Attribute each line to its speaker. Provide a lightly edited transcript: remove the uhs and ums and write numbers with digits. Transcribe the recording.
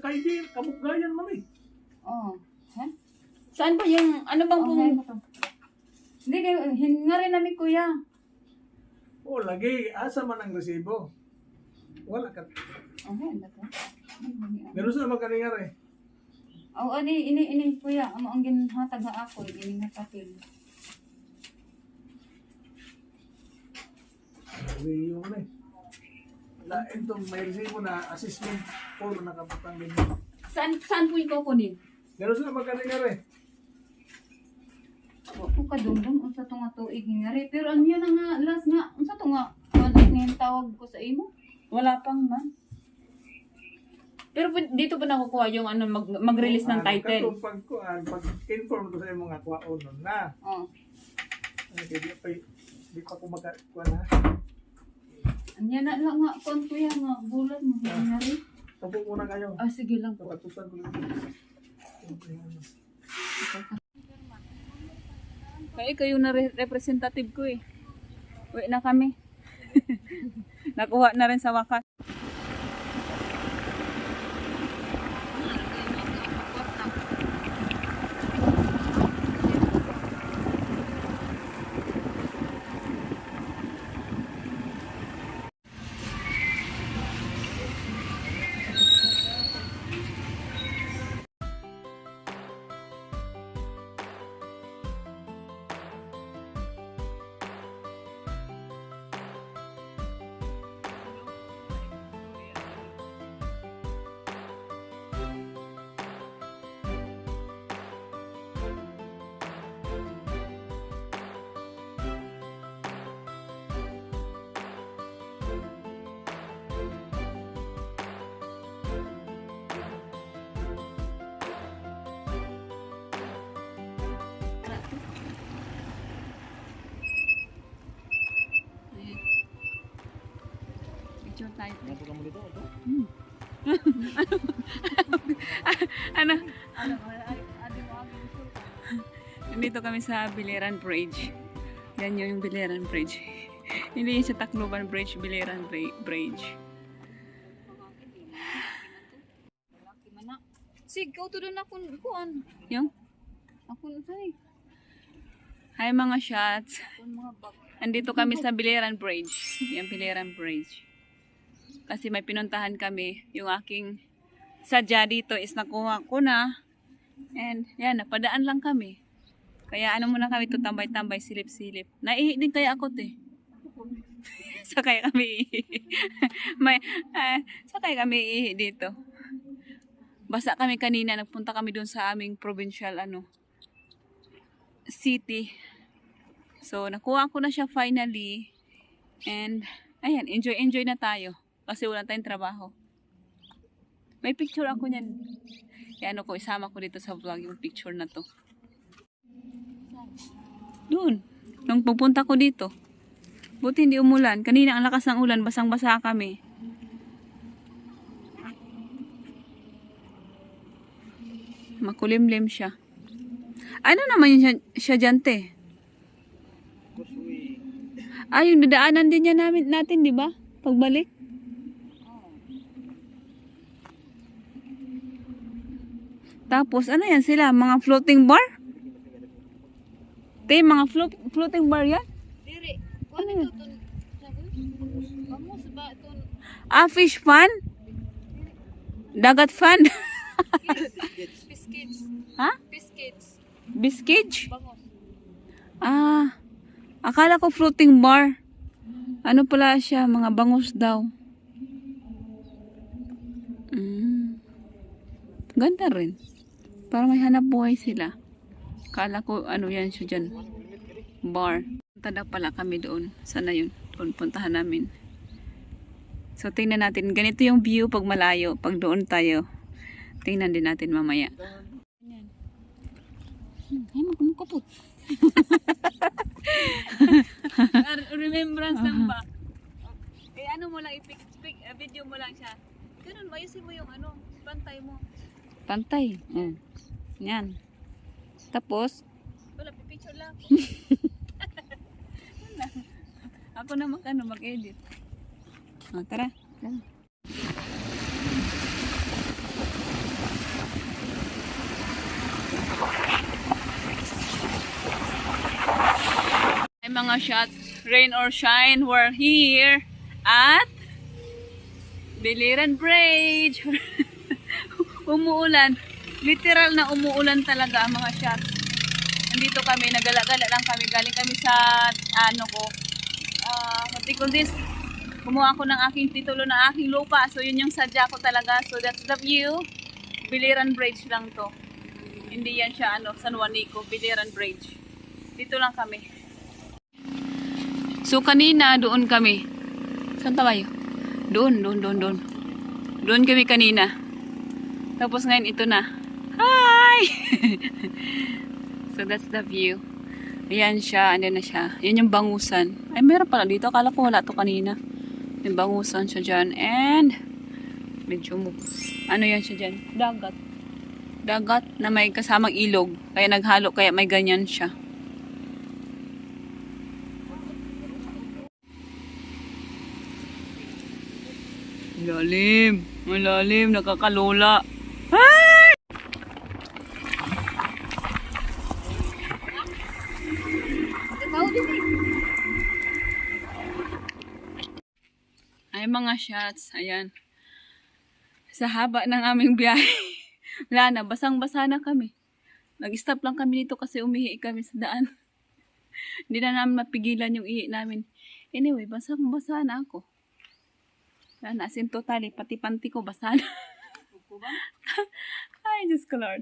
Speaker 1: kaigi, kabukgayan man eh.
Speaker 2: Oh. Ha? Saan ba yung, ano bang pumunta? Hindi kayo, hinga rin namin kuya.
Speaker 1: O, lagi, asa man ang resibo. Wala ka.
Speaker 2: Okay, ano to?
Speaker 1: Meron sa magkaningar eh.
Speaker 2: Oh, ini kuya, ang ginhatag na ako, ini nga papel.
Speaker 1: Lagi yung eh. Itong may resibo na assessment for nakapatang din.
Speaker 2: Saan po yung kukunin?
Speaker 1: Meron sa magkaningar eh.
Speaker 2: Ako kadumdum, unsa to nga tuig nga rin. Pero ano yan nga, last nga, unsa to nga, ano nga tawag ko sa imo? Wala pang man. Pero dito ba nakukuha yung ano, mag-release ng title?
Speaker 1: Pag-inform ko sa imo nga kuha nun na.
Speaker 2: Oh.
Speaker 1: Di pa ko magkakuha na.
Speaker 2: Anya na lang nga, kon kuya nga, bulan mo nga rin.
Speaker 1: Tapo muna kayo.
Speaker 2: Ah, sige lang po.
Speaker 1: Kapatusan ko lang.
Speaker 2: Kaya kayo na representative ko eh. Uwi na kami. Nakuha na rin sa wakas. Picture tayo. Ano? Nandito kami sa Biliran Bridge. Yan yung Biliran Bridge. Hindi yung sa Tacloban Bridge, Biliran Bridge. Sige, ikaw to doon ako. Yung? Ako na sa'yo. Hi mga shots. Andito kami sa Biliran Bridge. Yan, Biliran Bridge. Kasi may pinuntahan kami. Yung aking sadya dito is nakuha ko na. And yan, napadaan lang kami. Kaya ano muna kami to, tambay-tambay, silip-silip. Naihi din kaya ako te. Sakay kami ihi. Sakay kami ihi dito. Basta kami kanina, nagpunta kami dun sa aming provincial city. So, nakuha ko na siya finally. And, ayan, enjoy na tayo. Kasi wala tayong trabaho. May picture ako niyan. Yan ko, isama ko dito sa vlog yung picture na to. Doon. Nung pupunta ko dito. Buti hindi umulan. Kanina ang lakas ng ulan, basang-basa kami. Makulimlim siya. Ano naman yun siya dyan, te? Yung dadaanan din niya natin, di ba? Pagbalik. Tapos, ano yan sila? Mga floating bar? Te, mga floating bar yan?
Speaker 3: Diri, kuan ito ton. Vamos ba ton?
Speaker 2: Fish fun? Dagat fun?
Speaker 3: Biscuits.
Speaker 2: Ha?
Speaker 3: Biscuits.
Speaker 2: Biscuits?
Speaker 3: Bangos.
Speaker 2: Akala ko floating bar. Ano pala siya? Mga bangus daw. Ganda rin. Para may hanap buhay sila. Akala ko ano yan siya dyan. Bar. Punta na pala kami doon. Sana yun. Doon puntahan namin. So tingnan natin. Ganito yung view pag malayo. Pag doon tayo. Tingnan din natin mamaya. Ay, magkumukapot. Remembrance lang ba? Eh ano mo lang, video mo lang siya. Ganun, mayusin mo yung pantay mo. Pantay? Yan. Tapos?
Speaker 3: Wala, picture lang.
Speaker 2: Ako naman mag-edit. Tara. mga shots, rain or shine, we're here at Biliran Bridge. Umuulan. Literal na umuulan talaga ang mga shots. Nandito kami, nagala-gala lang kami. Galing kami sa, what do you call this? Kumuha ako ng aking titulo ng aking lupa. So, yun yung sadya ko talaga. So, that's the view. Biliran Bridge lang to. Hindi yan siya, San Juanico. Biliran Bridge. Dito lang kami. So, kanina, doon kami. Saan tayo? Doon. Doon kami kanina. Tapos ngayon, ito na. Hi! So, that's the view. Ayan siya. Ano na siya. Yan yung bangusan. Ay, meron pala dito. Akala ko wala to kanina. Yung bangusan siya dyan. And, medyo ano yan siya dyan? Dagat. Dagat na may kasamang ilog. Kaya naghalo. Kaya may ganyan siya. Malalim. Malalim. Nakakalola. Ay! Ay, mga shots. Ayan. Sa haba ng aming biyahe. Wala na. Basang-basa na kami. Nag-stop lang kami dito kasi umihi kami sa daan. Hindi na namin mapigilan yung ihi namin. Anyway, basang-basa na ako. Wala na. As in totally. Pati panty ko basa na. Ay, Diyos ko Lord.